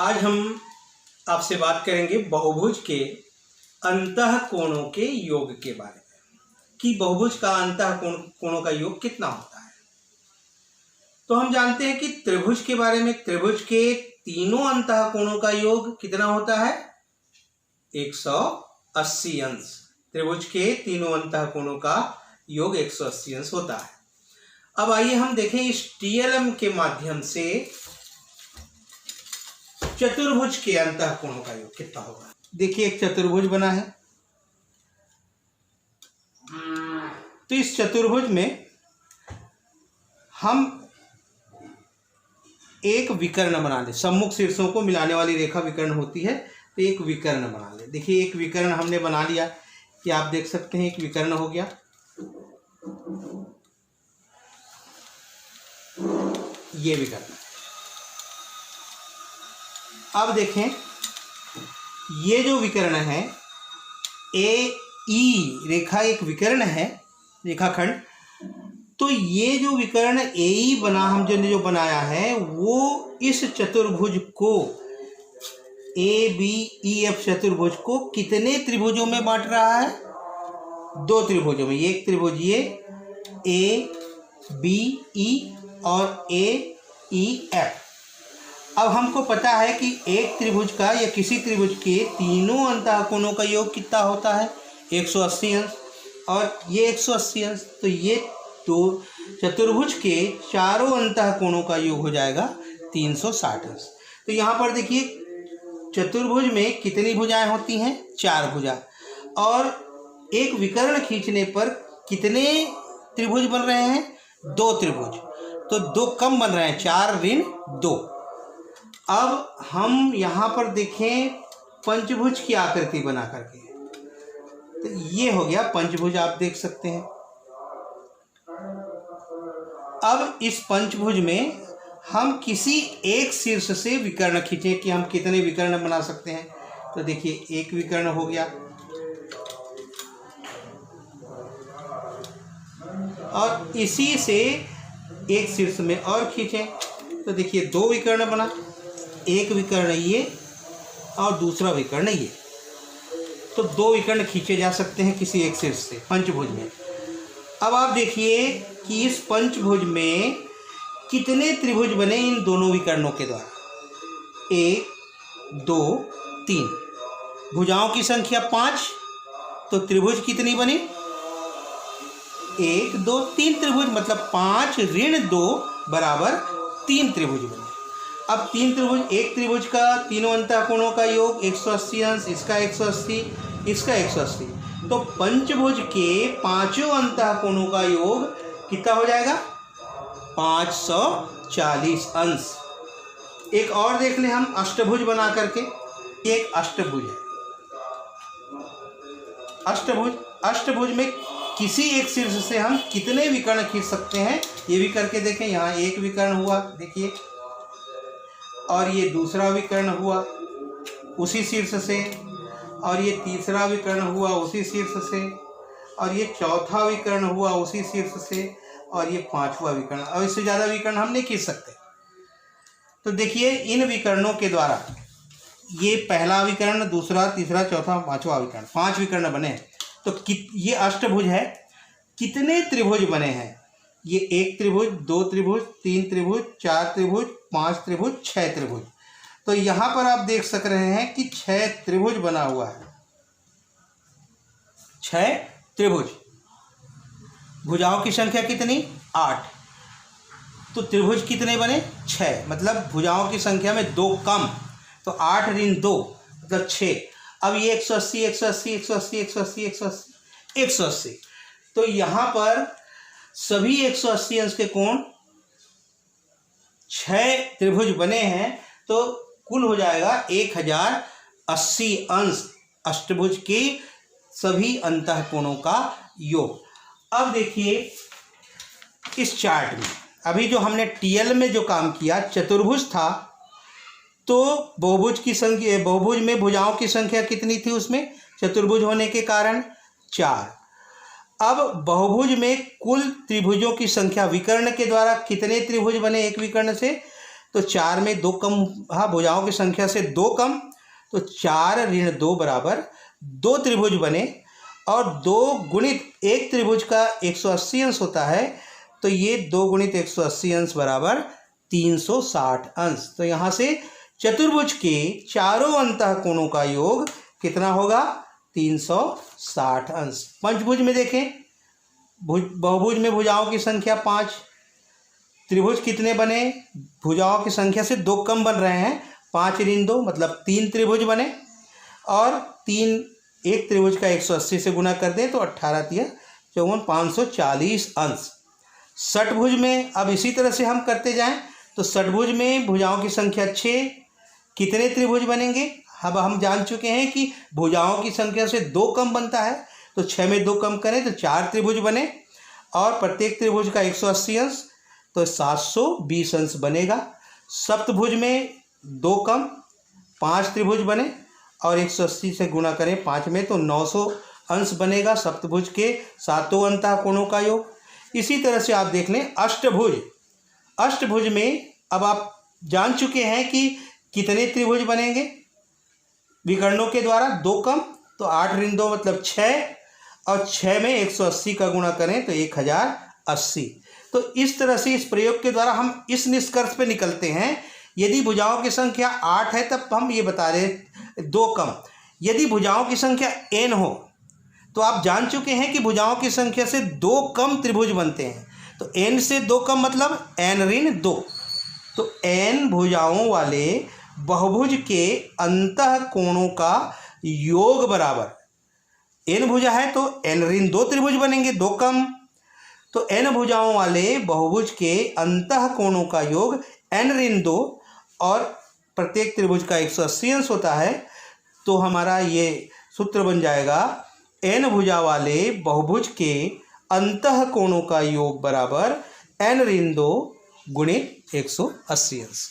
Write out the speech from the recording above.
आज हम आपसे बात करेंगे बहुभुज के अंतःकोणों के योग के बारे में कि बहुभुज का अंतःकोणों का योग कितना होता है। तो हम जानते हैं कि त्रिभुज के बारे में, त्रिभुज के तीनों अंतःकोणों का योग कितना होता है, 180 अंश। त्रिभुज के तीनों अंतःकोणों का योग 180 अंश होता है। अब आइए हम देखें इस टीएलएम के माध्यम से चतुर्भुज के अंतःकोणों का योग कितना होगा। देखिए एक चतुर्भुज बना है, तो इस चतुर्भुज में हम एक विकर्ण बना ले, सम्मुख शीर्षों को मिलाने वाली रेखा विकर्ण होती है, तो एक विकर्ण बना ले। देखिए एक विकर्ण हमने बना लिया कि आप देख सकते हैं एक विकर्ण हो गया। ये विकर्ण, अब देखें ये जो विकर्ण है ए ई रेखा एक विकर्ण है, रेखाखंड। तो ये जो विकर्ण ए ई बना, हम जो बनाया है वो इस चतुर्भुज को ए बी ई एफ चतुर्भुज को कितने त्रिभुजों में बांट रहा है, 2 त्रिभुजों में। एक त्रिभुज ये ए बी ई और ए ई एफ। अब हमको पता है कि एक त्रिभुज का या किसी त्रिभुज के तीनों अंतःकोणों का योग कितना होता है, 180 अंश, और ये 180 अंश। तो ये तो चतुर्भुज के चारों अंतःकोणों का योग हो जाएगा 360 अंश। तो यहाँ पर देखिए चतुर्भुज में कितनी भुजाएं होती हैं, 4 भुजा, और एक विकर्ण खींचने पर कितने त्रिभुज बन रहे हैं, 2 त्रिभुज। तो 2 कम बन रहे हैं, 4 ऋण 2। अब हम यहाँ पर देखें पंचभुज की आकृति बना करके, तो ये हो गया पंचभुज, आप देख सकते हैं। अब इस पंचभुज में हम किसी एक शीर्ष से विकर्ण खींचें कि हम कितने विकर्ण बना सकते हैं। तो देखिए एक विकर्ण हो गया, और इसी से एक शीर्ष में और खींचें तो देखिए 2 विकर्ण बना, एक विकर्ण ये और दूसरा विकर्ण ये। तो 2 विकर्ण खींचे जा सकते हैं किसी एक शीर्ष से पंचभुज में। अब आप देखिए कि इस पंचभुज में कितने त्रिभुज बने इन दोनों विकर्णों के द्वारा, 1 2 3। भुजाओं की संख्या 5, तो त्रिभुज कितनी बनी, 1 2 3 त्रिभुज, मतलब 5 ऋण 2 बराबर 3 त्रिभुज बने। अब 3 त्रिभुज, एक त्रिभुज का तीनों अंतःकोणों का योग 180 अंश, इसका 180, इसका 180। तो पंचभुज के पांचों अंतःकोणों का योग कितना हो जाएगा, 540 अंश। एक और देख लें हम अष्टभुज बना करके, एक अष्टभुज है। अष्टभुज में किसी एक शीर्ष से हम कितने विकर्ण खींच सकते हैं, ये भी करके देखें। यहाँ एक विकर्ण हुआ देखिए, और ये दूसरा विकर्ण हुआ उसी शीर्ष से, और ये तीसरा विकर्ण हुआ उसी शीर्ष से, और ये चौथा विकर्ण हुआ उसी शीर्ष से, और ये 5वां विकर्ण। और इससे ज़्यादा विकर्ण हम नहीं खींच सकते। तो देखिए इन विकर्णों के द्वारा ये पहला विकर्ण, दूसरा, तीसरा, चौथा, 5वां विकर्ण, 5 विकर्ण बने हैं। तो ये अष्टभुज है, कितने त्रिभुज बने हैं, ये 1 त्रिभुज, 2 त्रिभुज, 3 त्रिभुज, 4 त्रिभुज, 5 त्रिभुज, 6 त्रिभुज। तो यहाँ पर आप देख सक रहे हैं कि 6 त्रिभुज बना हुआ है, 6 त्रिभुज। भुजाओं की संख्या कितनी, 8। तो त्रिभुज कितने बने, 6, मतलब भुजाओं की संख्या में 2 कम, तो 8 ऋण 2 मतलब 6। अब ये 180 180 180 180 180 180। तो यहाँ पर सभी 180 अंश के कोण 6 त्रिभुज बने हैं, तो कुल हो जाएगा 1080 अंश अष्टभुज के सभी अंतःकोणों का योग। अब देखिए इस चार्ट में, अभी जो हमने टीएल में जो काम किया, चतुर्भुज था, तो बहुभुज की संख्या, बहुभुज में भुजाओं की संख्या कितनी थी उसमें, चतुर्भुज होने के कारण 4। अब बहुभुज में कुल त्रिभुजों की संख्या, विकर्ण के द्वारा कितने त्रिभुज बने एक विकर्ण से, तो 4 में 2 कम, हाँ भुजाओं की संख्या से 2 कम, तो 4 ऋण 2 बराबर 2 त्रिभुज बने। और 2 गुणित 1 त्रिभुज का 180 अंश होता है, तो ये 2 गुणित 180 अंश बराबर 360 अंश। तो यहाँ से चतुर्भुज के चारों अंतः कोणों का योग कितना होगा? 360 अंश। पंचभुज में देखें, बहुभुज में भुजाओं की संख्या 5, त्रिभुज कितने बने? भुजाओं की संख्या से 2 कम बन रहे हैं, 5 ऋण 2 मतलब 3 त्रिभुज बने। और 3 एक त्रिभुज का 180 से गुना कर दें तो 18 × 3 = 540 अंश। षटभुज में अब इसी तरह से हम करते जाएं, तो षटभुज में भुजाओं की संख्या 6, कितने त्रिभुज बनेंगे? अब हम जान चुके हैं कि भुजाओं की संख्या से 2 कम बनता है, तो 6 में 2 कम करें तो 4 त्रिभुज बने, और प्रत्येक त्रिभुज का 180 अंश तो 720 अंश बनेगा। सप्तभुज में 2 कम, 5 त्रिभुज बने, और 180 से गुणा करें 5 में तो 900 अंश बनेगा सप्तभुज के सातों अंतः कोणों का योग। इसी तरह से आप देख लें अष्टभुज। अष्टभुज में अब आप जान चुके हैं कि कितने त्रिभुज बनेंगे विकर्णों के द्वारा? 2 कम, तो 8 ऋण 2 मतलब 6, और 6 में 180 का गुणा करें तो 1080। तो इस तरह से इस प्रयोग के द्वारा हम इस निष्कर्ष पे निकलते हैं, यदि भुजाओं की संख्या 8 है तब हम ये बता रहे 2 कम। यदि भुजाओं की संख्या n हो तो आप जान चुके हैं कि भुजाओं की संख्या से 2 कम त्रिभुज बनते हैं, तो n से 2 कम मतलब n ऋण 2। तो n भुजाओं वाले बहुभुज के अंतः कोणों का योग बराबर, n भुजा है तो n ऋण 2 त्रिभुज बनेंगे, 2 कम, तो n भुजाओं वाले बहुभुज के अंतः कोणों का योग n ऋण 2, और प्रत्येक त्रिभुज का 180 अंश होता है। तो हमारा ये सूत्र बन जाएगा n भुजा वाले बहुभुज के अंतः कोणों का योग बराबर n ऋण 2 गुणित 180 अंश।